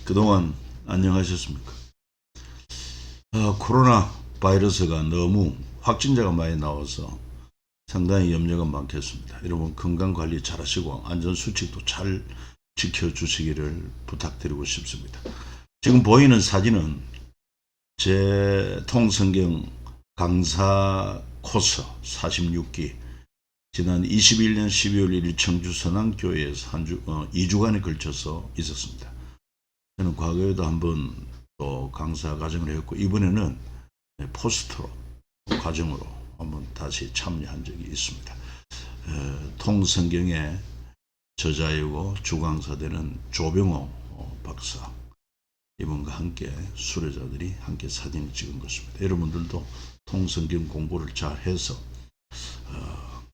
그동안 안녕하셨습니까? 코로나 바이러스가 너무 확진자가 많이 나와서 상당히 염려가 많겠습니다. 여러분 건강관리 잘 하시고 안전수칙도 잘 지켜주시기를 부탁드리고 싶습니다. 지금 보이는 사진은 제 통성경 강사 코스 46기 지난 21년 12월 1일 청주 선앙교회에서 2주간에 걸쳐서 있었습니다. 저는 과거에도 한번 또 강사 과정을 했고 이번에는 포스트로 과정으로 한번 다시 참여한 적이 있습니다. 통성경의 저자이고 주강사 되는 조병호 박사 이분과 함께 수료자들이 함께 사진을 찍은 것입니다. 여러분들도 통성경 공부를 잘 해서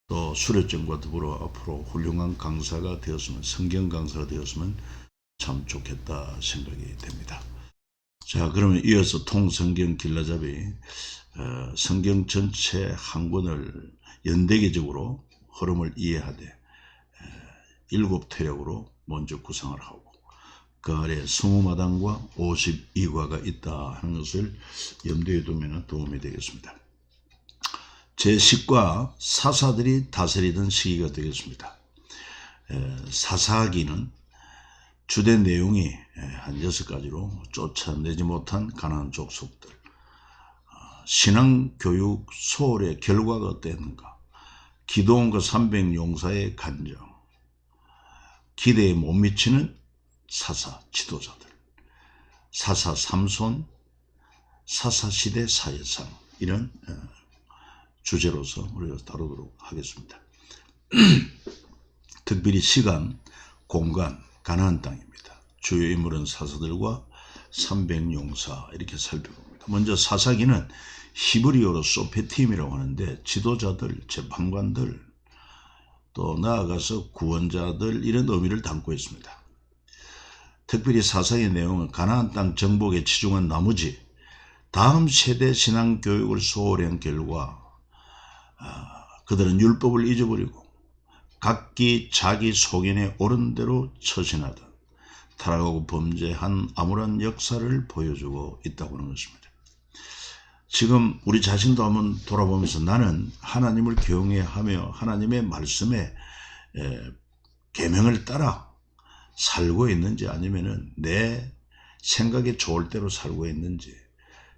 또 수료증과 더불어 앞으로 훌륭한 강사가 되었으면 성경 강사가 되었으면 참 좋겠다 생각이 됩니다. 자, 그러면 이어서 통성경 길라잡이 성경 전체 한 권을 연대기적으로 흐름을 이해하되 7태력으로 먼저 구성을 하고 그 아래 20마당과 52과가 있다 하는 것을 염두에 두면 도움이 되겠습니다. 제10과 사사들이 다스리던 시기가 되겠습니다. 사사기는 주된 내용이 한 6가지로 쫓아내지 못한 가나안 족속들, 신앙교육 소홀의 결과가 어땠는가, 기도원과 300용사의 간정, 기대에 못 미치는 사사 지도자들, 사사 삼손, 사사시대 사회상 이런 주제로서 우리가 다루도록 하겠습니다. 특별히 시간, 공간, 가나안 땅입니다. 주요 인물은 사사들과 300용사 이렇게 살펴봅니다. 먼저 사사기는 히브리어로 소페팀이라고 하는데 지도자들, 재판관들, 또 나아가서 구원자들 이런 의미를 담고 있습니다. 특별히 사사의 내용은 가나안 땅 정복에 치중한 나머지 다음 세대 신앙교육을 소홀히 한 결과 그들은 율법을 잊어버리고 각기 자기 소견에 옳은 대로 처신하던 타락하고 범죄한 암울한 역사를 보여주고 있다고 하는 것입니다. 지금 우리 자신도 한번 돌아보면서 나는 하나님을 경외하며 하나님의 말씀에 계명을 따라 살고 있는지 아니면은 내 생각에 좋을 대로 살고 있는지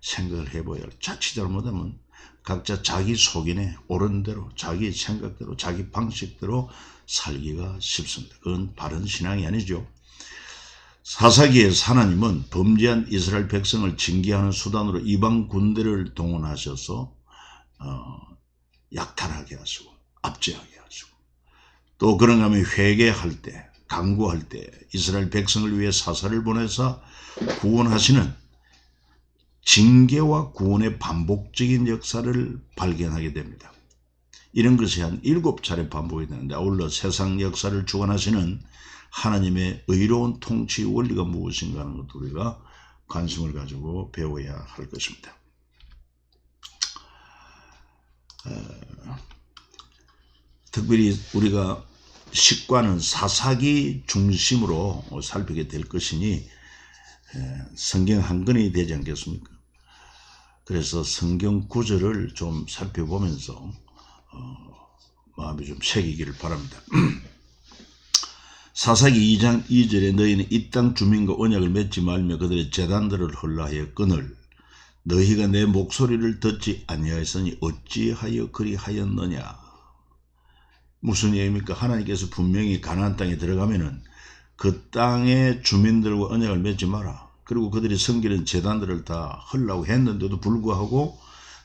생각을 해봐야 할. 자칫 잘못하면 각자 자기 속인에 옳은 대로 자기 생각대로 자기 방식대로 살기가 쉽습니다. 그건 바른 신앙이 아니죠. 사사기에서 하나님은 범죄한 이스라엘 백성을 징계하는 수단으로 이방 군대를 동원하셔서 약탈하게 하시고 압제하게 하시고 또 그런가 하면 회개할 때 강구할 때 이스라엘 백성을 위해 사사를 보내서 구원하시는 징계와 구원의 반복적인 역사를 발견하게 됩니다. 이런 것이 한 7차례 반복이 되는데 아울러 세상 역사를 주관하시는 하나님의 의로운 통치 원리가 무엇인가 하는 것도 우리가 관심을 가지고 배워야 할 것입니다. 특별히 우리가 식과는 사사기 중심으로 살피게 될 것이니 성경 한 권이 되지 않겠습니까? 그래서 성경 구절을 좀 살펴보면서 마음에 좀 새기기를 바랍니다. 사사기 2장 2절에 너희는 이 땅 주민과 언약을 맺지 말며 그들의 제단들을 헐라하여 끊을 너희가 내 목소리를 듣지 아니하였으니 어찌하여 그리하였느냐. 무슨 얘기입니까? 하나님께서 분명히 가나안 땅에 들어가면은 그 땅의 주민들과 언약을 맺지 마라. 그리고 그들이 섬기는 제단들을 다 헐라고 했는데도 불구하고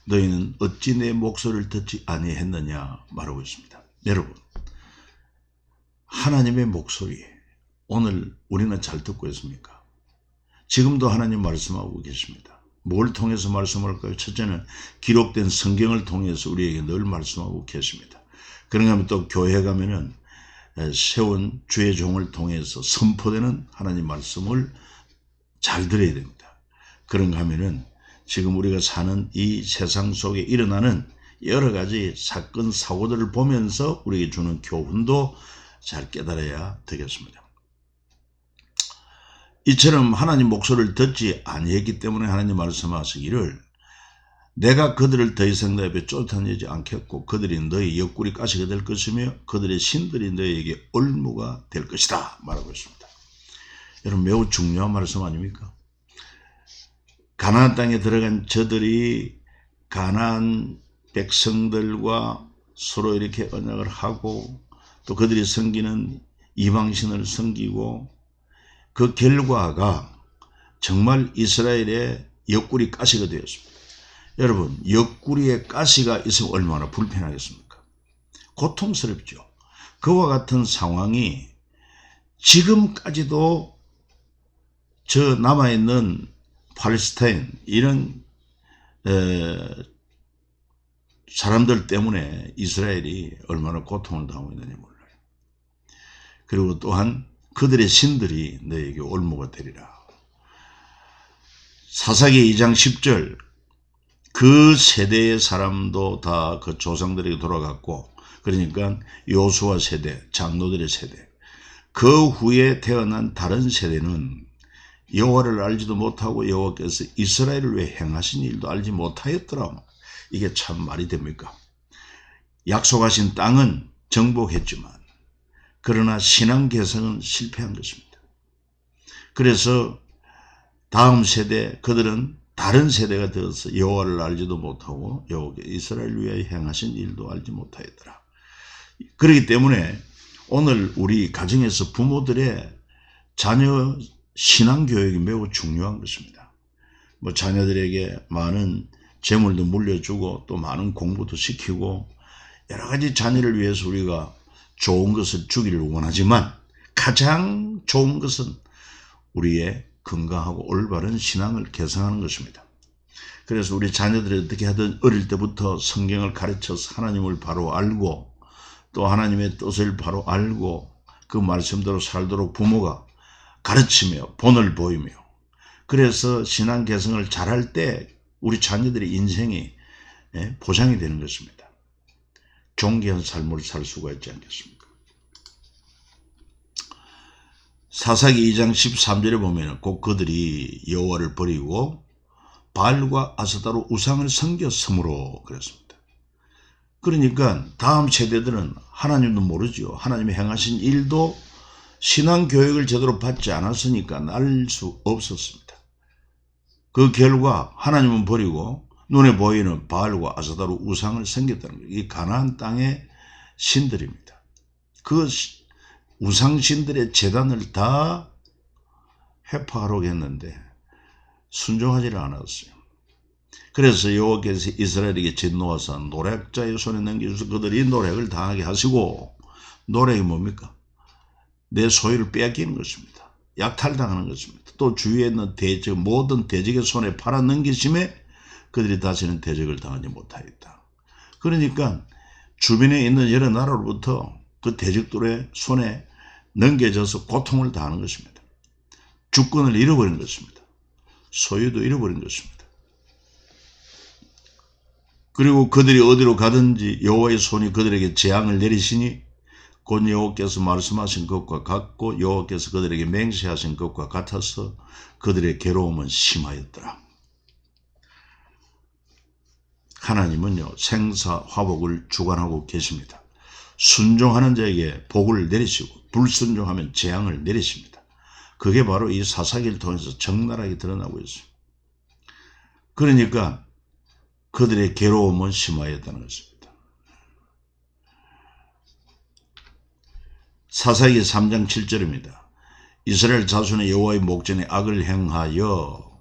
너희는 어찌 내 목소리를 듣지 아니했느냐 말하고 있습니다. 여러분, 하나님의 목소리 오늘 우리는 잘 듣고 있습니까? 지금도 하나님 말씀하고 계십니다. 뭘 통해서 말씀할까요? 첫째는 기록된 성경을 통해서 우리에게 늘 말씀하고 계십니다. 그런가 하면 또 교회 가면은 세운 주의 종을 통해서 선포되는 하나님 말씀을 잘 들어야 됩니다. 그런가 하면은 지금 우리가 사는 이 세상 속에 일어나는 여러 가지 사건 사고들을 보면서 우리에게 주는 교훈도 잘 깨달아야 되겠습니다. 이처럼 하나님 목소리를 듣지 아니했기 때문에 하나님 말씀하시기를 내가 그들을 더 이상 내 앞에 쫓아내지 않겠고 그들이 너희 옆구리 가시가 될 것이며 그들의 신들이 너희에게 올무가 될 것이다 말하고 있습니다. 여러분 매우 중요한 말씀 아닙니까? 가나안 땅에 들어간 저들이 가나안 백성들과 서로 이렇게 언약을 하고 또 그들이 섬기는 이방신을 섬기고 그 결과가 정말 이스라엘의 옆구리 가시가 되었습니다. 여러분 옆구리에 가시가 있으면 얼마나 불편하겠습니까? 고통스럽죠. 그와 같은 상황이 지금까지도 저 남아있는 팔레스타인 이런 사람들 때문에 이스라엘이 얼마나 고통을 당하고 있는지 몰라요. 그리고 또한 그들의 신들이 너에게 올무가 되리라. 사사기 2장 10절 그 세대의 사람도 다 그 조상들에게 돌아갔고 그러니까 요수아 세대, 장로들의 세대 그 후에 태어난 다른 세대는 여호와를 알지도 못하고 여호와께서 이스라엘을 위해 행하신 일도 알지 못하였더라. 이게 참 말이 됩니까? 약속하신 땅은 정복했지만 그러나 신앙 개성은 실패한 것입니다. 그래서 다음 세대 그들은 다른 세대가 되어서 여호와를 알지도 못하고 여호와께서 이스라엘을 위해 행하신 일도 알지 못하였더라. 그렇기 때문에 오늘 우리 가정에서 부모들의 자녀 신앙교육이 매우 중요한 것입니다. 뭐 자녀들에게 많은 재물도 물려주고 또 많은 공부도 시키고 여러 가지 자녀를 위해서 우리가 좋은 것을 주기를 원하지만 가장 좋은 것은 우리의 건강하고 올바른 신앙을 개성하는 것입니다. 그래서 우리 자녀들이 어떻게 하든 어릴 때부터 성경을 가르쳐서 하나님을 바로 알고 또 하나님의 뜻을 바로 알고 그 말씀대로 살도록 부모가 가르치며 본을 보이며 그래서 신앙 개성을 잘할 때 우리 자녀들의 인생이 보장이 되는 것입니다. 존귀한 삶을 살 수가 있지 않겠습니까? 사사기 2장 13절에 보면 곧 그들이 여호와를 버리고 바알과 아스타로 우상을 섬겼으므로 그랬습니다. 그러니까 다음 세대들은 하나님도 모르죠. 하나님이 행하신 일도 신앙 교육을 제대로 받지 않았으니까 알 수 없었습니다. 그 결과 하나님은 버리고 눈에 보이는 바알과 아스타로 우상을 섬겼다는 거예요. 이 가나안 땅의 신들입니다. 그 우상신들의 제단을 다 회파하려고 했는데 순종하지를 않았어요. 그래서 여호와께서 이스라엘에게 진노하사 노략자의 손에 넘겨주셔서 그들이 노략을 당하게 하시고 노략이 뭡니까? 내 소유를 빼앗기는 것입니다. 약탈당하는 것입니다. 또 주위에 있는 대적, 모든 대적의 손에 팔아 넘기심에 그들이 다시는 대적을 당하지 못하였다. 그러니까 주변에 있는 여러 나라로부터 그 대적들의 손에 넘겨져서 고통을 당하는 것입니다. 주권을 잃어버린 것입니다. 소유도 잃어버린 것입니다. 그리고 그들이 어디로 가든지 여호와의 손이 그들에게 재앙을 내리시니 곧 여호와께서 말씀하신 것과 같고 여호와께서 그들에게 맹세하신 것과 같아서 그들의 괴로움은 심하였더라. 하나님은요 생사화복을 주관하고 계십니다. 순종하는 자에게 복을 내리시고 불순종하면 재앙을 내리십니다. 그게 바로 이 사사기를 통해서 적나라하게 드러나고 있습니다. 그러니까 그들의 괴로움은 심하였다는 것입니다. 사사기 3장 7절입니다. 이스라엘 자손의 여호와의 목전에 악을 행하여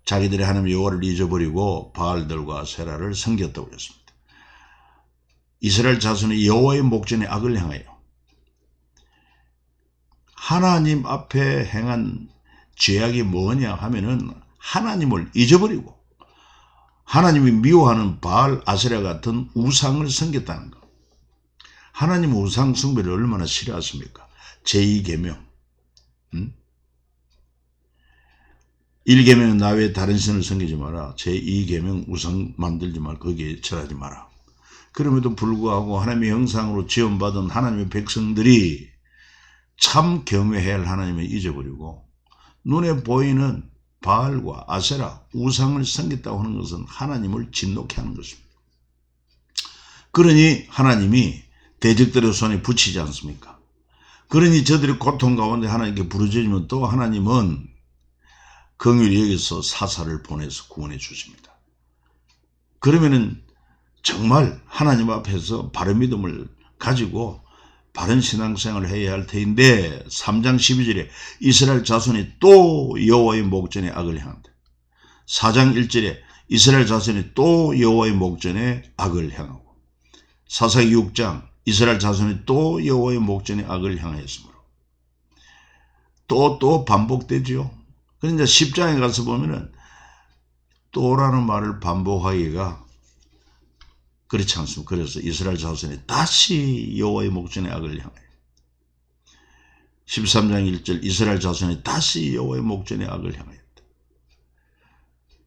자기들의 하나님 여호와를 잊어버리고 바알들과 세라를 섬겼다고 그랬습니다. 이스라엘 자손의 여호와의 목전에 악을 행하여 하나님 앞에 행한 죄악이 뭐냐 하면은 하나님을 잊어버리고 하나님이 미워하는 바알 아세라 같은 우상을 섬겼다는 것. 하나님은 우상 숭배를 얼마나 싫어하십니까? 제2계명 1계명은 나 외에 다른 신을 섬기지 마라. 제2계명 우상 만들지 말고 거기에 절하지 마라. 그럼에도 불구하고 하나님의 형상으로 지원받은 하나님의 백성들이 참 경외해야 할 하나님을 잊어버리고 눈에 보이는 바알과 아세라 우상을 섬겼다고 하는 것은 하나님을 진노케 하는 것입니다. 그러니 하나님이 대적들의 손에 붙이지 않습니까? 그러니 저들이 고통 가운데 하나님께 부르짖으면 또 하나님은 긍휼히 여기서 사사를 보내서 구원해 주십니다. 그러면은 정말 하나님 앞에서 바른 믿음을 가지고 바른 신앙생활을 해야 할 터인데 3장 12절에 이스라엘 자손이 또 여호와의 목전에 악을 행한다. 4장 1절에 이스라엘 자손이 또 여호와의 목전에 악을 행하고 사사기 6장 이스라엘 자손이 또 여호와의 목전에 악을 향하였으므로 또 반복되지요. 그런데 10장에 가서 보면은 또라는 말을 반복하기가 그렇지 않습니까? 그래서 이스라엘 자손이 다시 여호와의 목전에 악을 향하여 13장 1절 이스라엘 자손이 다시 여호와의 목전에 악을 향하였다.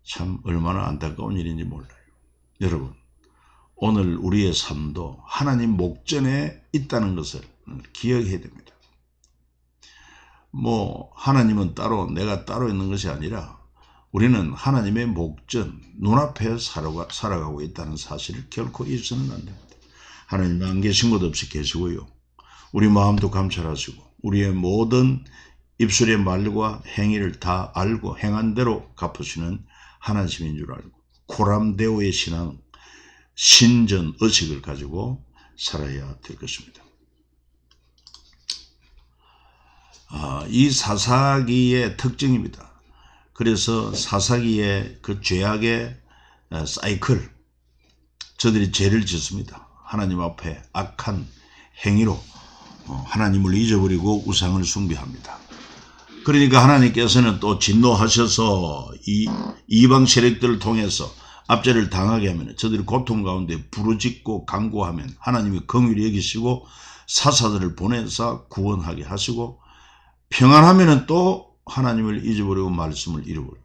참 얼마나 안타까운 일인지 몰라요. 여러분 오늘 우리의 삶도 하나님 목전에 있다는 것을 기억해야 됩니다. 하나님은 따로 내가 따로 있는 것이 아니라 우리는 하나님의 목전 눈앞에 살아가고 있다는 사실을 결코 잊어서는 안 됩니다. 하나님 안 계신 것 없이 계시고요. 우리 마음도 감찰하시고 우리의 모든 입술의 말과 행위를 다 알고 행한 대로 갚으시는 하나님인 줄 알고 코람데오의 신앙 신전 의식을 가지고 살아야 될 것입니다. 이 사사기의 특징입니다. 그래서 사사기의 그 죄악의 사이클, 저들이 죄를 짓습니다. 하나님 앞에 악한 행위로 하나님을 잊어버리고 우상을 숭배합니다. 그러니까 하나님께서는 또 진노하셔서 이 이방 세력들을 통해서 압제를 당하게 하면 저들이 고통 가운데 부르짖고 간구하면 하나님이 긍휼히 여기시고 사사들을 보내서 구원하게 하시고 평안하면 또 하나님을 잊어버리고 말씀을 잃어버리고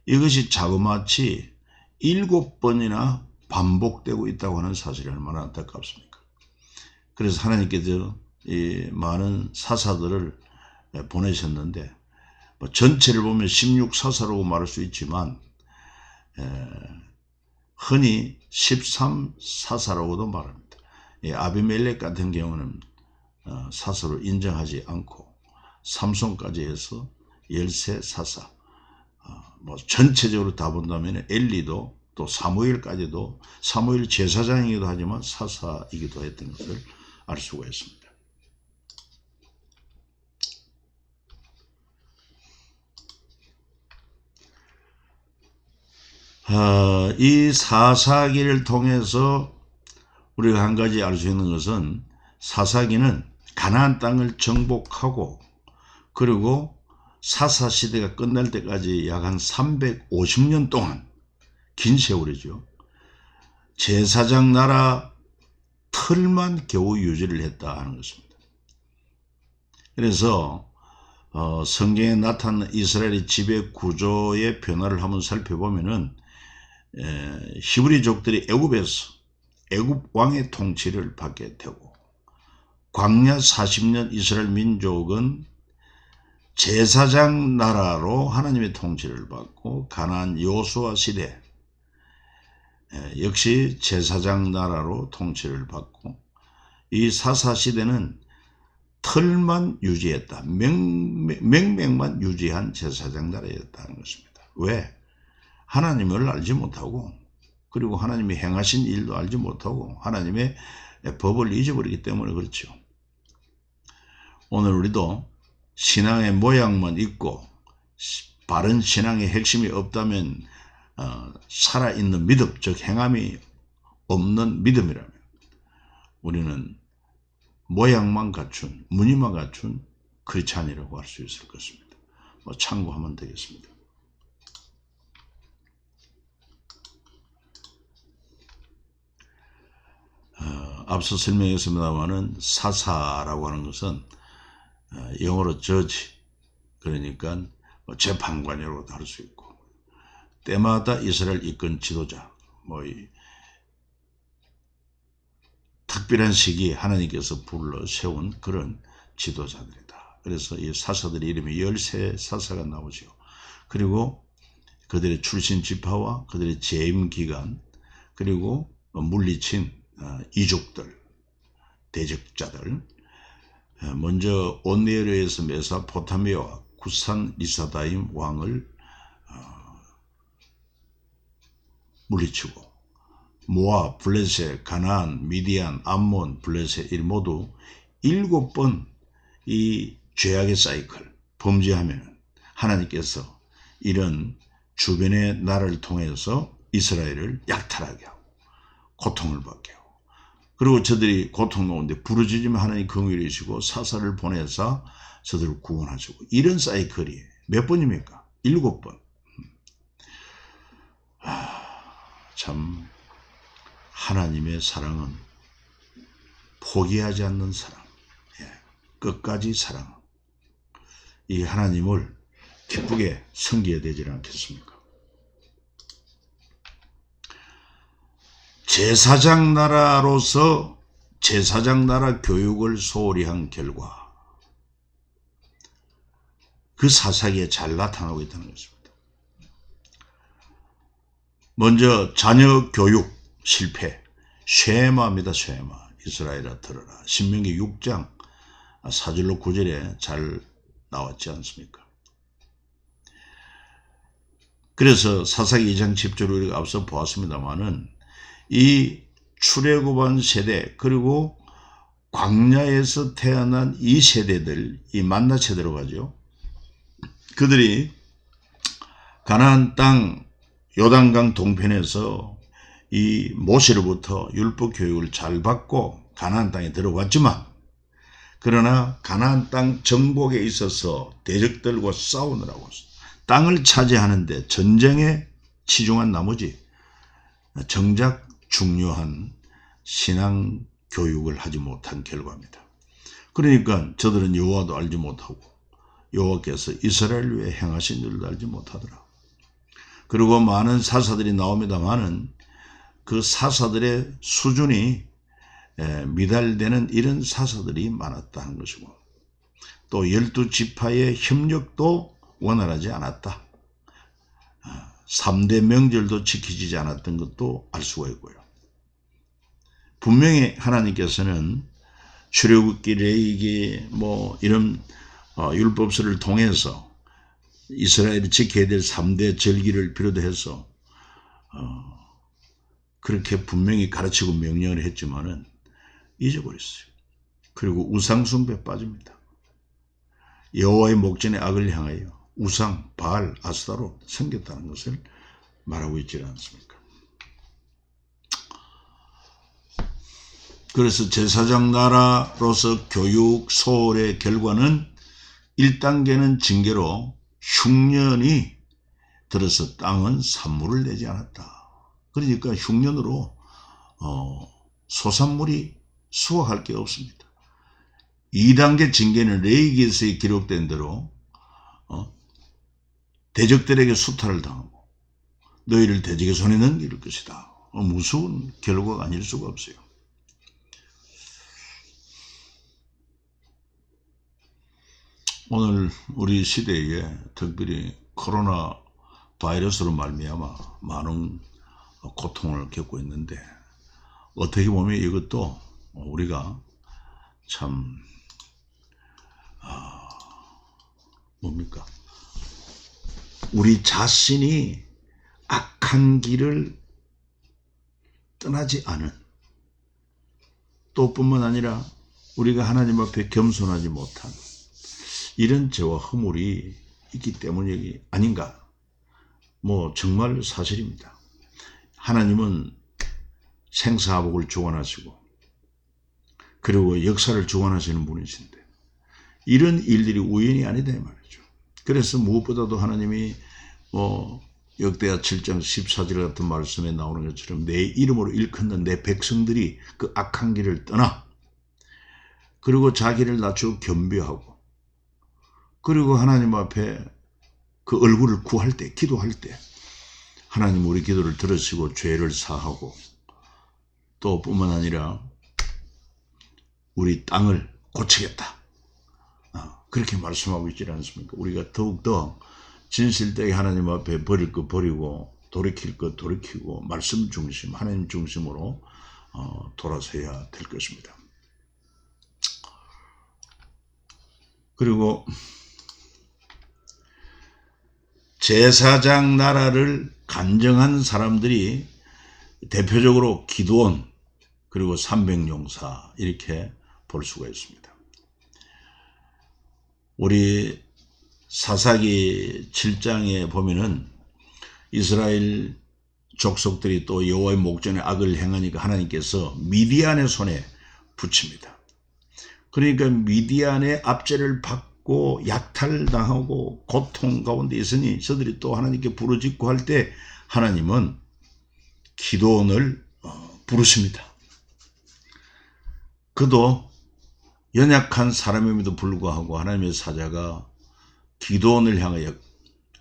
이것이 자그마치 7번이나 반복되고 있다고 하는 사실이 얼마나 안타깝습니까? 그래서 하나님께서 이 많은 사사들을 보내셨는데 전체를 보면 16사사라고 말할 수 있지만 흔히 13사사라고도 말합니다. 아비멜렉 같은 경우는 사사로 인정하지 않고 삼손까지 해서 13사사 전체적으로 다 본다면 엘리도 또 사무엘까지도 사무엘 제사장이기도 하지만 사사이기도 했던 것을 알 수가 있습니다. 이 사사기를 통해서 우리가 한 가지 알 수 있는 것은 사사기는 가나안 땅을 정복하고 그리고 사사시대가 끝날 때까지 약 한 350년 동안 긴 세월이죠. 제사장 나라 틀만 겨우 유지를 했다 하는 것입니다. 그래서 성경에 나타난 이스라엘의 지배 구조의 변화를 한번 살펴보면은 히브리족들이 애굽에서 애굽 왕의 통치를 받게 되고 광야 40년 이스라엘 민족은 제사장 나라로 하나님의 통치를 받고 가나안 여호수아 시대 역시 제사장 나라로 통치를 받고 이 사사 시대는 틀만 유지했다. 명맥만 유지한 제사장 나라였다는 것입니다. 왜? 하나님을 알지 못하고 그리고 하나님이 행하신 일도 알지 못하고 하나님의 법을 잊어버리기 때문에 그렇죠. 오늘 우리도 신앙의 모양만 있고 바른 신앙의 핵심이 없다면 살아있는 믿음, 즉 행함이 없는 믿음이라면 우리는 모양만 갖춘, 무늬만 갖춘 크리스찬이라고 할 수 있을 것입니다. 참고하면 되겠습니다. 앞서 설명했습니다마는 사사라고 하는 것은 영어로 저지, 그러니까 재판관이라고도 할 수 있고 때마다 이스라엘 이끈 지도자, 특별한 시기에 하나님께서 불러 세운 그런 지도자들이다 그래서 이 사사들의 이름이 13사사가 나오죠. 그리고 그들의 출신 지파와 그들의 재임 기간, 그리고 물리친 이족들, 대적자들, 먼저 온니엘에서 메소포타미아와 구산 리사다임 왕을 물리치고 모압, 블레셋, 가나안, 미디안, 암몬, 블레셋 이 모두 7번 이 죄악의 사이클 범죄하면 하나님께서 이런 주변의 나라를 통해서 이스라엘을 약탈하게 하고 고통을 받게 하고, 그리고 저들이 고통 가운데 부르짖으면 하나님 긍휼이시고 사사를 보내서 저들을 구원하시고, 이런 사이클이 몇 번입니까? 7번. 참 하나님의 사랑은 포기하지 않는 사랑, 끝까지 사랑, 이 하나님을 기쁘게 섬겨야 되지 않겠습니까? 제사장 나라로서 제사장 나라 교육을 소홀히 한 결과 그 사사기에 잘 나타나고 있다는 것입니다. 먼저 자녀 교육 실패, 쉐마입니다. 쉐마. 이스라엘아 들어라. 신명기 6장 4절로 9절에 잘 나왔지 않습니까? 그래서 사사기 2장 10절을 우리가 앞서 보았습니다마는 이 출애굽한 세대, 그리고 광야에서 태어난 이 세대들, 이 만나 세대로 가죠. 그들이 가나안 땅 요단강 동편에서 이 모세로부터 율법 교육을 잘 받고 가나안 땅에 들어왔지만, 그러나 가나안 땅 정복에 있어서 대적들과 싸우느라고 땅을 차지하는데 전쟁에 치중한 나머지 정작 중요한 신앙 교육을 하지 못한 결과입니다. 그러니까 저들은 여호와도 알지 못하고 여호와께서 이스라엘 위에 행하신 일도 알지 못하더라. 그리고 많은 사사들이 나옵니다마는 그 사사들의 수준이 미달되는 이런 사사들이 많았다는 것이고, 또 12지파의 협력도 원활하지 않았다. 3대 명절도 지켜지지 않았던 것도 알 수가 있고요. 분명히 하나님께서는 출애굽기, 레위기 이런 율법서를 통해서 이스라엘이 지켜야 될 3대 절기를 비롯해서 그렇게 분명히 가르치고 명령을 했지만은 잊어버렸어요. 그리고 우상숭배에 빠집니다. 여호와의 목전의 악을 향하여 우상, 바알, 아스타로 섬겼다는 것을 말하고 있지 않습니까? 그래서 제사장 나라로서 교육 소홀의 결과는 1단계는 징계로 흉년이 들어서 땅은 산물을 내지 않았다. 그러니까 흉년으로 소산물이 수확할 게 없습니다. 2단계 징계는 레위기에서 기록된 대로 대적들에게 수탈을 당하고 너희를 대적의 손에 넘길 것이다. 무서운 결과가 아닐 수가 없어요. 오늘 우리 시대에 특별히 코로나 바이러스로 말미암아 많은 고통을 겪고 있는데, 어떻게 보면 이것도 우리가 참 뭡니까? 우리 자신이 악한 길을 떠나지 않은, 또 뿐만 아니라 우리가 하나님 앞에 겸손하지 못한 이런 죄와 허물이 있기 때문이 아닌가. 정말 사실입니다. 하나님은 생사화복을 주관하시고 그리고 역사를 주관하시는 분이신데 이런 일들이 우연이 아니다 이 말이죠. 그래서 무엇보다도 하나님이 역대하 7장 14절 같은 말씀에 나오는 것처럼 내 이름으로 일컫는 내 백성들이 그 악한 길을 떠나 그리고 자기를 낮추고 겸비하고 그리고 하나님 앞에 그 얼굴을 구할 때, 기도할 때 하나님 우리 기도를 들으시고 죄를 사하고 또 뿐만 아니라 우리 땅을 고치겠다. 그렇게 말씀하고 있지 않습니까? 우리가 더욱더 진실되게 하나님 앞에 버릴 것 버리고 돌이킬 것 돌이키고 말씀 중심, 하나님 중심으로 돌아서야 될 것입니다. 그리고 제사장 나라를 간증한 사람들이 대표적으로 기드온 그리고 300용사 이렇게 볼 수가 있습니다. 우리 사사기 7장에 보면은 이스라엘 족속들이 또 여호와의 목전에 악을 행하니까 하나님께서 미디안의 손에 붙입니다. 그러니까 미디안의 압제를 받고 약탈당하고 고통 가운데 있으니 저들이 또 하나님께 부르짖고 할 때 하나님은 기드온을 부르십니다. 그도 연약한 사람임에도 불구하고 하나님의 사자가 기드온을 향하여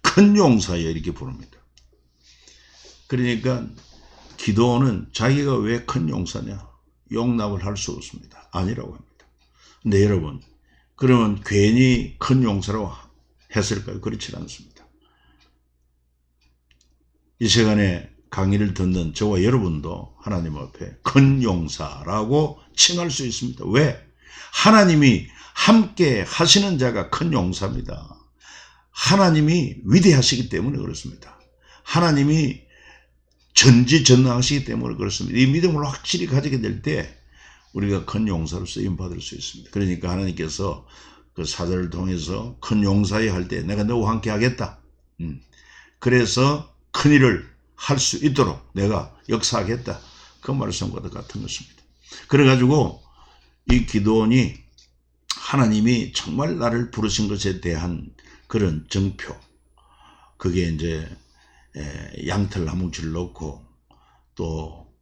큰 용사여 이렇게 부릅니다. 그러니까 기드온은 자기가 왜 큰 용사냐? 용납을 할 수 없습니다. 아니라고 합니다. 근데 여러분, 그러면 괜히 큰 용사라고 했을까요? 그렇지 않습니다. 이 시간에 강의를 듣는 저와 여러분도 하나님 앞에 큰 용사라고 칭할 수 있습니다. 왜? 하나님이 함께 하시는 자가 큰 용사입니다. 하나님이 위대하시기 때문에 그렇습니다. 하나님이 전지전능하시기 때문에 그렇습니다. 이 믿음을 확실히 가지게 될 때 우리가 큰 용사로 쓰임받을 수 있습니다. 그러니까 하나님께서 그 사자를 통해서 큰 용사에 할 때 내가 너와 함께 하겠다. 그래서 큰 일을 할 수 있도록 내가 역사하겠다. 그 말씀과 같은 것입니다. 그래가지고 이 기드온이 하나님이 정말 나를 부르신 것에 대한 그런 정표, 그게 이제 양털 나무줄 넣고 또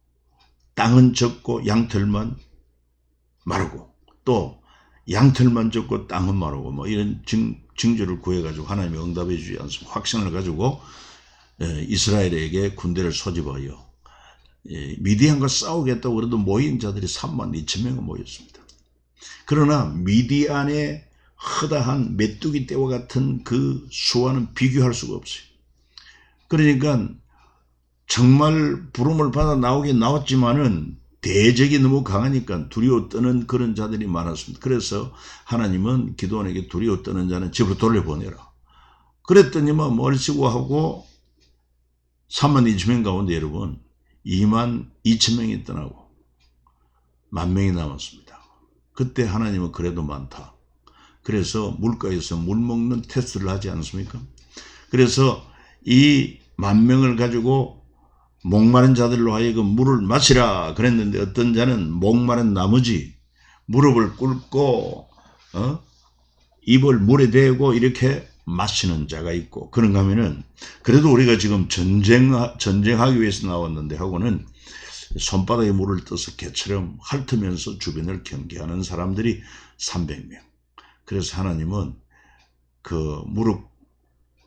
땅은 적고 양털만 마르고 또 양털만 적고 땅은 마르고 뭐 이런 징조를 구해가지고 하나님이 응답해 주지 않습니다. 확신을 가지고 이스라엘에게 군대를 소집하여 미디안과 싸우겠다고 그래도 모인 자들이 32,000명은 모였습니다. 그러나 미디안의 허다한 메뚜기 떼와 같은 그 수와는 비교할 수가 없어요. 그러니까 정말 부름을 받아 나오긴 나왔지만은 대적이 너무 강하니까 두려워 떠는 그런 자들이 많았습니다. 그래서 하나님은 기드온에게 두려워 떠는 자는 집으로 돌려보내라. 그랬더니만 멀시고 하고 32,000명 가운데 여러분 22,000명이 떠나고 10,000명이 남았습니다. 그때 하나님은 그래도 많다. 그래서 물가에서 물 먹는 테스트를 하지 않습니까? 그래서 이 10,000명을 가지고 목마른 자들로 하여금 물을 마시라 그랬는데 어떤 자는 목마른 나머지 무릎을 꿇고 입을 물에 대고 이렇게 마시는 자가 있고, 그런가 하면은 그래도 우리가 지금 전쟁하기 위해서 나왔는데 하고는 손바닥에 물을 떠서 개처럼 핥으면서 주변을 경계하는 사람들이 300명. 그래서 하나님은 그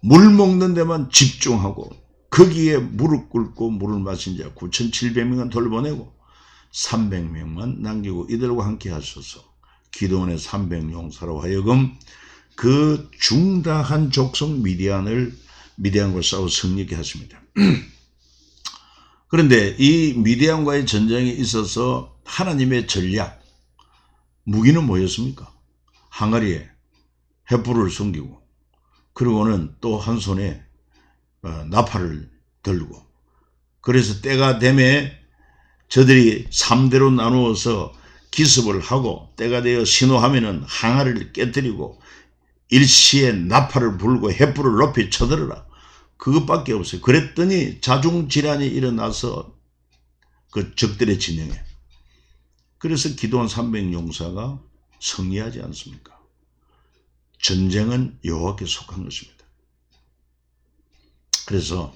물 먹는 데만 집중하고 거기에 무릎 꿇고 물을 마신 자 9,700명은 돌보내고 300명만 남기고 이들과 함께 하셔서 기드온의 300용사로 하여금 그 중다한 족속 미디안과 싸워 승리케 하십니다. 그런데 이 미디안과의 전쟁에 있어서 하나님의 전략, 무기는 뭐였습니까? 항아리에 횃불을 숨기고, 그리고는 또 한 손에 나팔을 들고, 그래서 때가 되면 저들이 3대로 나누어서 기습을 하고 때가 되어 신호하면은 항아리를 깨뜨리고 일시에 나팔을 불고 횃불을 높이 쳐들어라. 그것밖에 없어요. 그랬더니 자중질환이 일어나서 그 적들의 진영에. 그래서 기드온 300용사가 승리하지 않습니까? 전쟁은 여호와께 속한 것입니다. 그래서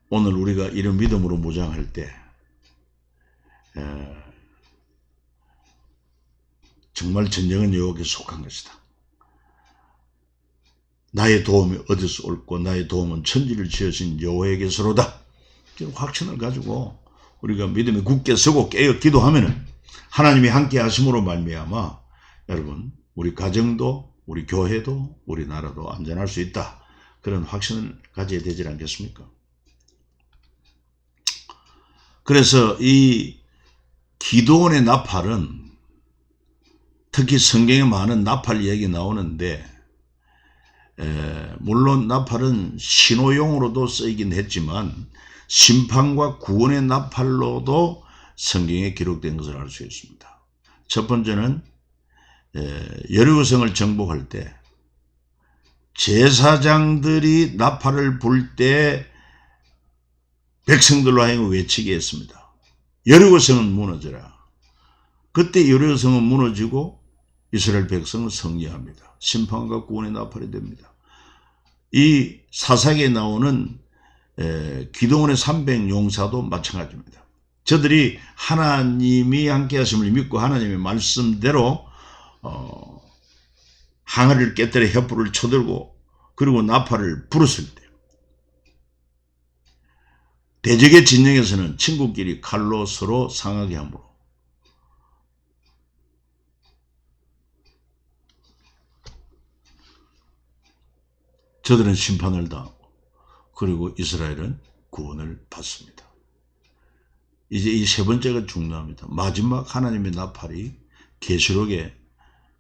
오늘 우리가 이런 믿음으로 무장할 때 정말 전쟁은 여호와께 속한 것이다. 나의 도움이 어디서 올고 나의 도움은 천지를 지으신 여호와에게서로다. 확신을 가지고 우리가 믿음에 굳게 서고 깨어 기도하면은 하나님이 함께 하심으로 말미암아 여러분 우리 가정도 우리 교회도 우리나라도 안전할 수 있다. 그런 확신을 가져야 되지 않겠습니까? 그래서 이 기도원의 나팔은 특히 성경에 많은 나팔 얘기 나오는데 물론 나팔은 신호용으로도 쓰이긴 했지만 심판과 구원의 나팔로도 성경에 기록된 것을 알 수 있습니다. 첫 번째는 여리고성을 정복할 때 제사장들이 나팔을 불 때 백성들로 하여금 외치게 했습니다. 여리고성은 무너져라. 그때 여리고성은 무너지고 이스라엘 백성은 승리합니다. 심판과 구원의 나팔이 됩니다. 이 사사기에 나오는 기도원의 300용사도 마찬가지입니다. 저들이 하나님이 함께 하심을 믿고 하나님의 말씀대로 항아리를 깨뜨려 횃불을 쳐들고 그리고 나팔을 불었을 때 대적의 진영에서는 친구끼리 칼로 서로 상하게 함으로 저들은 심판을 당하고 그리고 이스라엘은 구원을 받습니다. 이제 이 세 번째가 중요합니다. 마지막 하나님의 나팔이 계시록에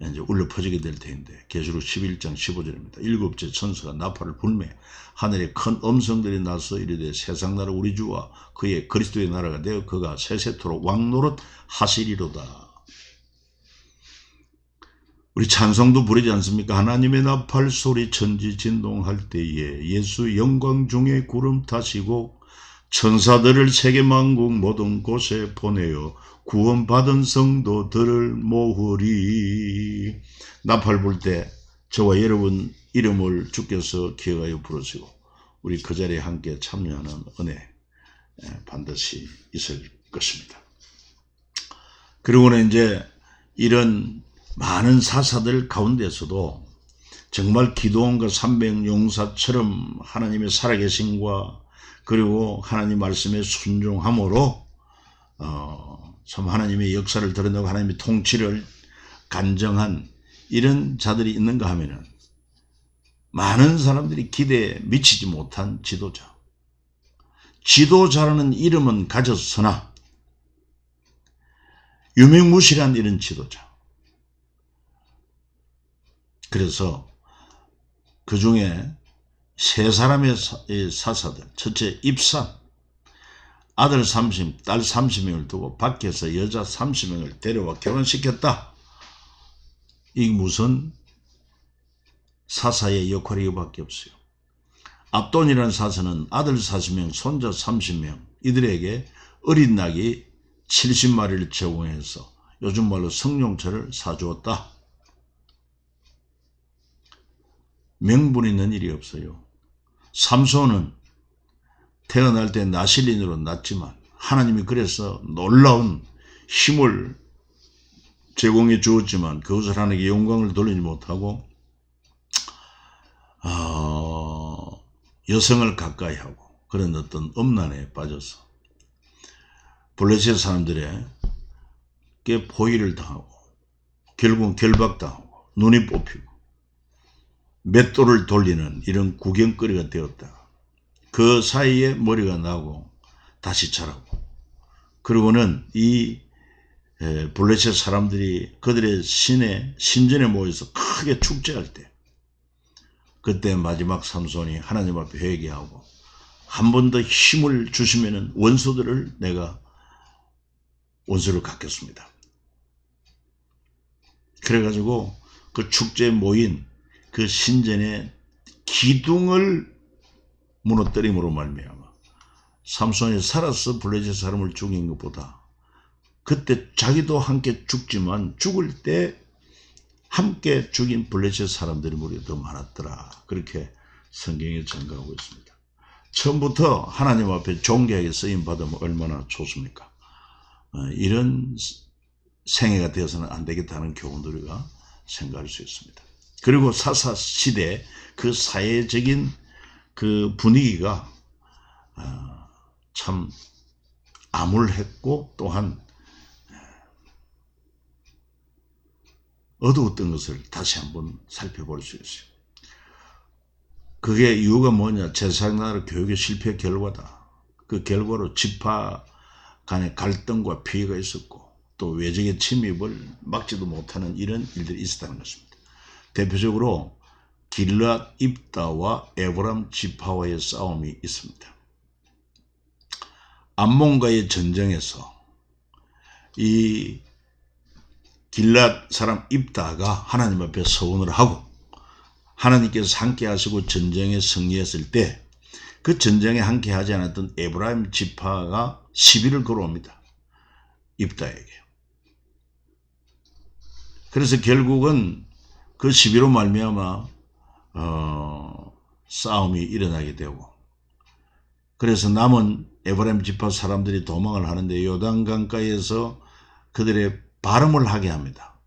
이제 울려 퍼지게 될 텐데 계시록 11장 15절입니다. 일곱째 천사가 나팔을 불매 하늘에 큰 음성들이 나서 이르되 세상 나라 우리 주와 그의 그리스도의 나라가 되어 그가 세세토록 왕노릇 하시리로다. 우리 찬송도 부르지 않습니까? 하나님의 나팔 소리 천지 진동할 때에 예수 영광 중에 구름 타시고 천사들을 세계 만국 모든 곳에 보내어 구원받은 성도들을 모으리. 나팔 불 때 저와 여러분 이름을 주께서 기억하여 부르시고 우리 그 자리에 함께 참여하는 은혜 반드시 있을 것입니다. 그리고는 이제 이런 많은 사사들 가운데서도 정말 기도원과 300용사처럼 하나님의 살아계심과 그리고 하나님 말씀에 순종함으로 참 하나님의 역사를 드러내고 하나님의 통치를 간정한 이런 자들이 있는가 하면은 많은 사람들이 기대에 미치지 못한 지도자. 지도자라는 이름은 가졌으나 유명무실한 이런 지도자. 그래서 그 중에 세 사람의 사사들, 첫째 입산, 아들 30, 딸 30명을 두고 밖에서 여자 30명을 데려와 결혼시켰다. 이게 무슨 사사의 역할이 이거밖에 없어요. 압돈이라는 사사는 아들 40명, 손자 30명, 이들에게 어린 낙이 70마리를 제공해서 요즘 말로 성룡차를 사주었다. 명분 있는 일이 없어요. 삼손은 태어날 때 나실린으로 났지만 하나님이 그래서 놀라운 힘을 제공해 주었지만 그것을 하나님께 영광을 돌리지 못하고 여성을 가까이 하고 그런 어떤 음란에 빠져서 블레셋 사람들에게 포위를 당하고 결국은 결박당하고 눈이 뽑히고 맷돌을 돌리는 이런 구경거리가 되었다. 그 사이에 머리가 나고 다시 자라고 그리고는 이 블레셋 사람들이 그들의 신전에 모여서 크게 축제할 때 그때 마지막 삼손이 하나님 앞에 회개하고 한 번 더 힘을 주시면은 원수들을 내가 원수를 갚겠습니다. 그래가지고 그 축제에 모인 그 신전의 기둥을 무너뜨림으로 말미암아 삼손이 살아서 블레셋 사람을 죽인 것보다 그때 자기도 함께 죽지만 죽을 때 함께 죽인 블레셋 사람들이 무려 더 많았더라. 그렇게 성경에 증거하고 있습니다. 처음부터 하나님 앞에 존귀하게 쓰임받으면 얼마나 좋습니까? 이런 생애가 되어서는 안 되겠다는 교훈들 우리가 생각할 수 있습니다. 그리고 사사시대 그 사회적인 그 분위기가 참 암울했고 또한 어두웠던 것을 다시 한번 살펴볼 수 있어요. 그게 이유가 뭐냐? 제사장나라 교육의 실패 결과다. 그 결과로 지파 간의 갈등과 피해가 있었고 또 외적의 침입을 막지도 못하는 이런 일들이 있었다는 것입니다. 대표적으로 길랏 입다와 에브람 지파와의 싸움이 있습니다. 암몬과의 전쟁에서 이 길랏 사람 입다가 하나님 앞에 서원을 하고 하나님께서 함께 하시고 전쟁에 승리했을 때 그 전쟁에 함께 하지 않았던 에브라임 지파가 시비를 걸어옵니다. 입다에게. 그래서 결국은 그 시비로 말미암아 싸움이 일어나게 되고 그래서 남은 에브라임 지파 사람들이 도망을 하는데 요단강가에서 그들의 발음을 하게 합니다.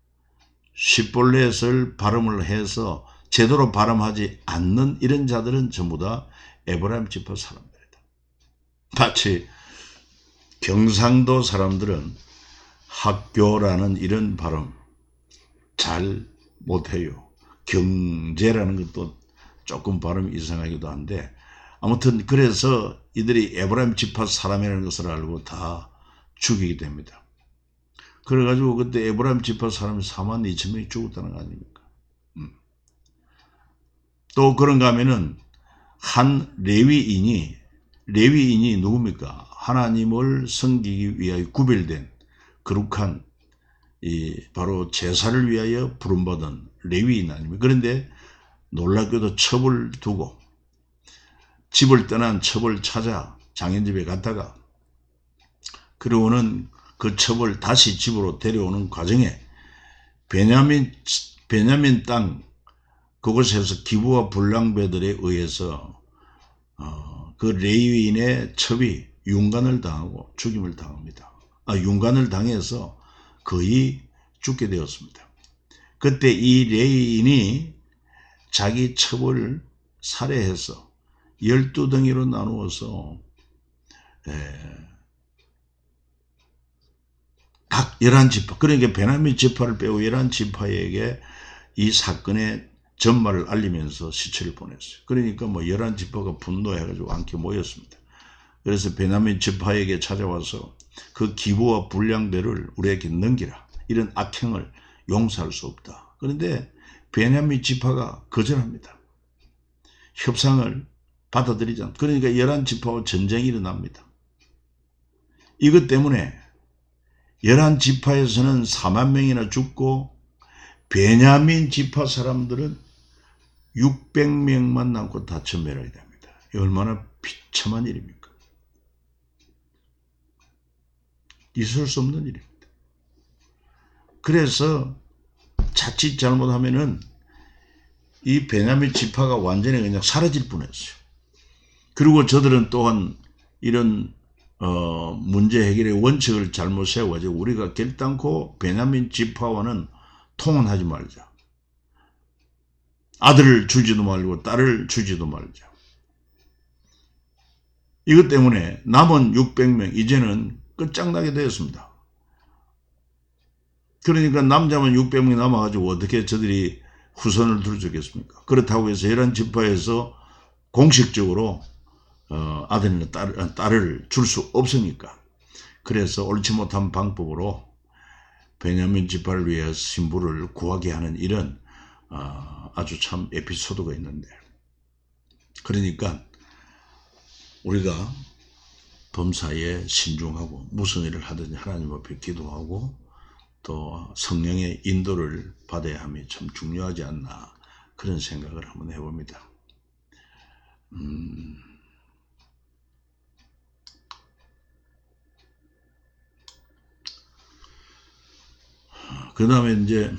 십볼렛을 발음을 해서 제대로 발음하지 않는 이런 자들은 전부 다 에브라임 지파 사람들이다. 마치 경상도 사람들은 학교라는 이런 발음 잘 못해요. 경제라는 것도 조금 발음이 이상하기도 한데 아무튼 그래서 이들이 에브라임 지파 사람이라는 것을 알고 다 죽이게 됩니다. 그래가지고 그때 에브라임 지파 사람이 42,000명이 죽었다는 거 아닙니까? 또 그런가 하면은 한 레위인이 누굽니까? 하나님을 섬기기 위하여 구별된 거룩한 바로 제사를 위하여 부름받은 레위인 아닙니까? 그런데 놀랍게도 첩을 두고 집을 떠난 첩을 찾아 장인집에 갔다가 그러고는 그 첩을 다시 집으로 데려오는 과정에 베냐민 땅 그곳에서 기부와 불량배들에 의해서 그 레위인의 첩이 윤관을 당하고 죽임을 당합니다. 윤관을 당해서 거의 죽게 되었습니다. 그때 이 레위인이 자기 첩을 살해해서 12덩이로 나누어서 각 11지파, 그러니까 베냐민 지파를 빼고 11지파에게 이 사건의 전말을 알리면서 시체를 보냈어요. 그러니까 11지파가 분노해가지고 함께 모였습니다. 그래서 베냐민 지파에게 찾아와서 그 기부와 불량배를 우리에게 넘기라. 이런 악행을 용서할 수 없다. 그런데 베냐민 지파가 거절합니다. 협상을 받아들이지 않습니다. 그러니까 11지파와 전쟁이 일어납니다. 이것 때문에 11지파에서는 4만 명이나 죽고 베냐민 지파 사람들은 600명만 남고 다 전멸하게 됩니다. 얼마나 비참한 일입니까? 있을 수 없는 일입니다. 그래서 자칫 잘못하면은 이 베냐민 지파가 완전히 그냥 사라질 뻔했어요. 그리고 저들은 또한 이런 문제 해결의 원칙을 잘못 세워가지고 우리가 결단코 베냐민 지파와는 통혼하지 말자. 아들을 주지도 말고 딸을 주지도 말자. 이것 때문에 남은 600명 이제는 끝장나게 되었습니다. 그러니까 남자만 600명이 남아가지고 어떻게 저들이 후손을 둘 수 있겠습니까? 그렇다고 해서 11지파에서 공식적으로 아들이나 딸을 줄 수 없으니까. 그래서 옳지 못한 방법으로 베냐민 지파를 위해 신부를 구하게 하는 이런 아주 참 에피소드가 있는데, 그러니까 우리가 범사에 신중하고 무슨 일을 하든지 하나님 앞에 기도하고 또 성령의 인도를 받아야 함이 참 중요하지 않나, 그런 생각을 한번 해봅니다. 그 다음에 이제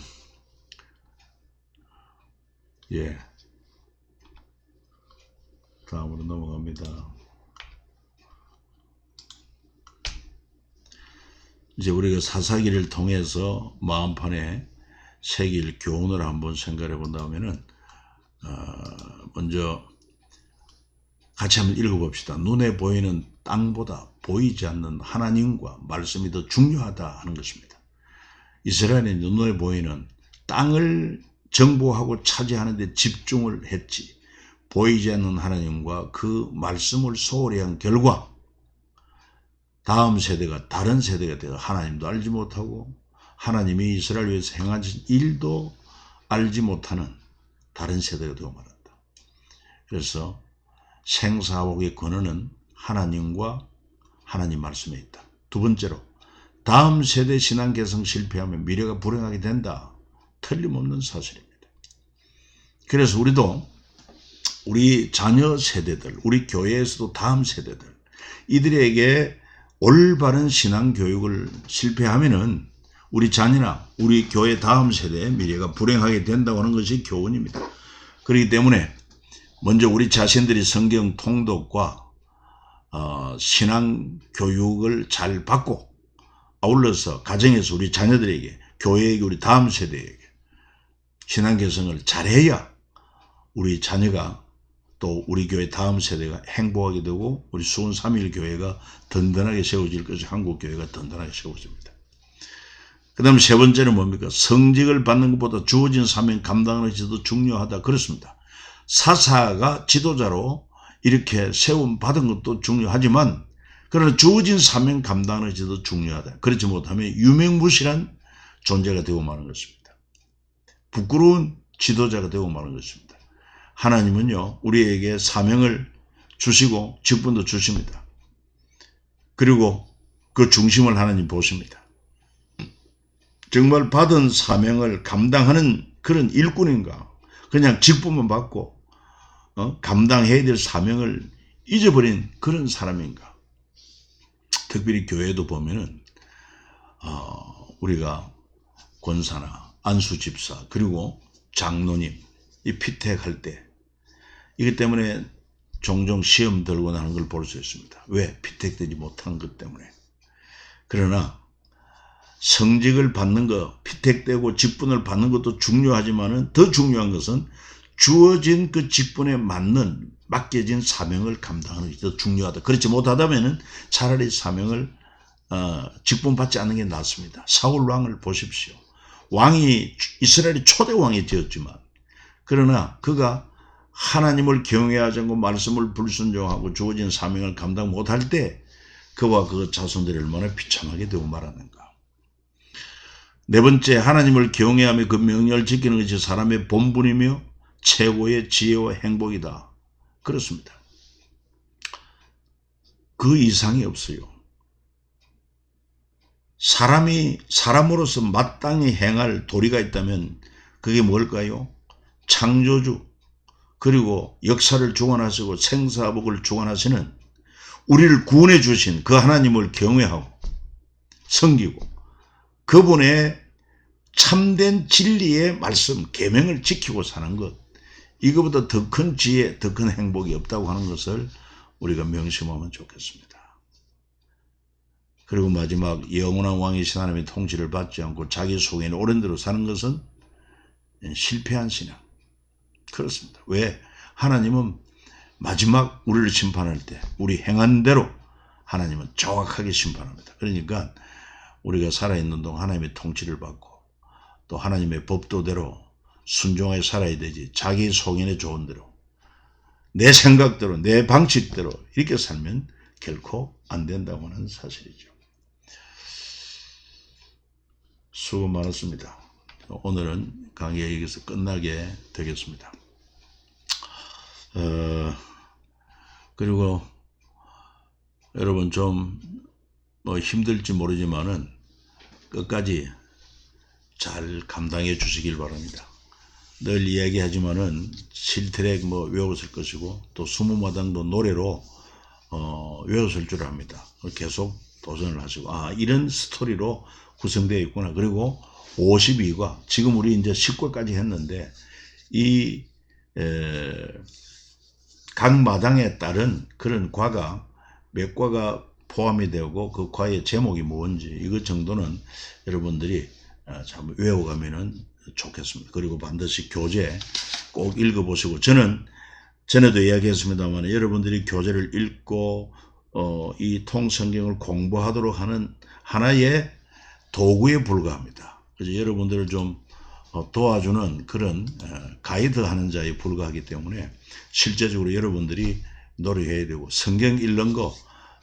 다음으로 넘어갑니다. 이제 우리가 사사기를 통해서 마음판에 새길 교훈을 한번 생각해 본다면은 먼저 같이 한번 읽어봅시다. 눈에 보이는 땅보다 보이지 않는 하나님과 말씀이 더 중요하다 하는 것입니다. 이스라엘의 눈에 보이는 땅을 정복하고 차지하는 데 집중을 했지, 보이지 않는 하나님과 그 말씀을 소홀히 한 결과 다음 세대가 다른 세대가 되어 하나님도 알지 못하고 하나님이 이스라엘 위해서 행하신 일도 알지 못하는 다른 세대가 되고 말한다. 그래서 생사복의 근원은 하나님과 하나님 말씀에 있다. 두 번째로, 다음 세대 신앙 개성 실패하면 미래가 불행하게 된다. 틀림없는 사실입니다. 그래서 우리도 우리 자녀 세대들, 우리 교회에서도 다음 세대들, 이들에게 올바른 신앙 교육을 실패하면은 우리 자녀나 우리 교회 다음 세대의 미래가 불행하게 된다고 하는 것이 교훈입니다. 그렇기 때문에 먼저 우리 자신들이 성경 통독과 신앙 교육을 잘 받고, 아울러서 가정에서 우리 자녀들에게, 교회에게, 우리 다음 세대에게 신앙 개성을 잘해야 우리 자녀가 또 우리 교회 다음 세대가 행복하게 되고 우리 수원 3.1 교회가 든든하게 세워질 것이, 한국 교회가 든든하게 세워집니다. 그 다음 세 번째는 뭡니까? 성직을 받는 것보다 주어진 사명 감당하는 것이 더 중요하다. 그렇습니다. 사사가 지도자로 이렇게 세움 받은 것도 중요하지만, 그러나 주어진 사명 감당하는 것이 더 중요하다. 그렇지 못하면 유명무실한 존재가 되고 마는 것입니다. 부끄러운 지도자가 되고 마는 것입니다. 하나님은요, 우리에게 사명을 주시고 직분도 주십니다. 그리고 그 중심을 하나님 보십니다. 정말 받은 사명을 감당하는 그런 일꾼인가, 그냥 직분만 받고 감당해야 될 사명을 잊어버린 그런 사람인가. 특별히 교회도 보면은 우리가 권사나 안수 집사 그리고 장로님 이 피택할 때 이것 때문에 종종 시험 들고 나는 걸 볼 수 있습니다. 왜? 피택되지 못한 것 때문에. 그러나 성직을 받는 것, 피택되고 직분을 받는 것도 중요하지만은 더 중요한 것은 주어진 그 직분에 맞는 맡겨진 사명을 감당하는 것이 더 중요하다. 그렇지 못하다면은 차라리 사명을 직분 받지 않는 게 낫습니다. 사울 왕을 보십시오. 왕이 이스라엘이 초대 왕이 되었지만, 그러나 그가 하나님을 경외하지 않고 말씀을 불순종하고 주어진 사명을 감당 못할 때 그와 그 자손들이 얼마나 비참하게 되고 말았는가. 네 번째, 하나님을 경외하며 그 명령을 지키는 것이 사람의 본분이며 최고의 지혜와 행복이다. 그렇습니다. 그 이상이 없어요. 사람으로서 마땅히 행할 도리가 있다면 그게 뭘까요? 창조주, 그리고 역사를 주관하시고 생사복을 주관하시는 우리를 구원해 주신 그 하나님을 경외하고 섬기고 그분의 참된 진리의 말씀, 계명을 지키고 사는 것, 이거보다 더 큰 지혜, 더 큰 행복이 없다고 하는 것을 우리가 명심하면 좋겠습니다. 그리고 마지막, 영원한 왕이신 하나님의 통치를 받지 않고 자기 속에는 옳은 대로 사는 것은 실패한 신앙. 그렇습니다. 왜? 하나님은 마지막 우리를 심판할 때 우리 행한 대로 하나님은 정확하게 심판합니다. 그러니까 우리가 살아있는 동안 하나님의 통치를 받고 또 하나님의 법도대로 순종하게 살아야 되지, 자기 속인의 좋은 대로 내 생각대로 내 방식대로 이렇게 살면 결코 안 된다고 하는 사실이죠. 수고 많았습니다. 오늘은 강의 여기서 끝나게 되겠습니다. 그리고 여러분 좀 힘들지 모르지만은 끝까지 잘 감당해 주시길 바랍니다. 늘 이야기하지만은 실트랙 외웠을 것이고 또 20마당도 노래로 외웠을 줄 압니다. 계속 도전을 하시고 이런 스토리로 구성되어 있구나. 그리고 52과 지금 우리 이제 10과까지 했는데 이 각 마당에 따른 그런 과가 몇 과가 포함이 되고 그 과의 제목이 뭔지 이것 정도는 여러분들이 참 외워가면은 좋겠습니다. 그리고 반드시 교재 꼭 읽어보시고, 저는 전에도 이야기했습니다만 여러분들이 교재를 읽고 이 통성경을 공부하도록 하는 하나의 도구에 불과합니다. 그래서 여러분들을 좀 도와주는 그런 가이드하는 자에 불과하기 때문에 실제적으로 여러분들이 노력해야 되고 성경 읽는 거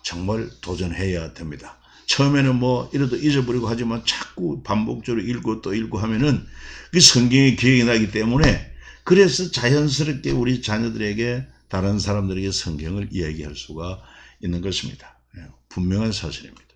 정말 도전해야 됩니다. 처음에는 뭐 이래도 잊어버리고 하지만 자꾸 반복적으로 읽고 또 읽고 하면은 그 성경이 기억이 나기 때문에 그래서 자연스럽게 우리 자녀들에게 다른 사람들에게 성경을 이야기할 수가 있는 것입니다. 분명한 사실입니다.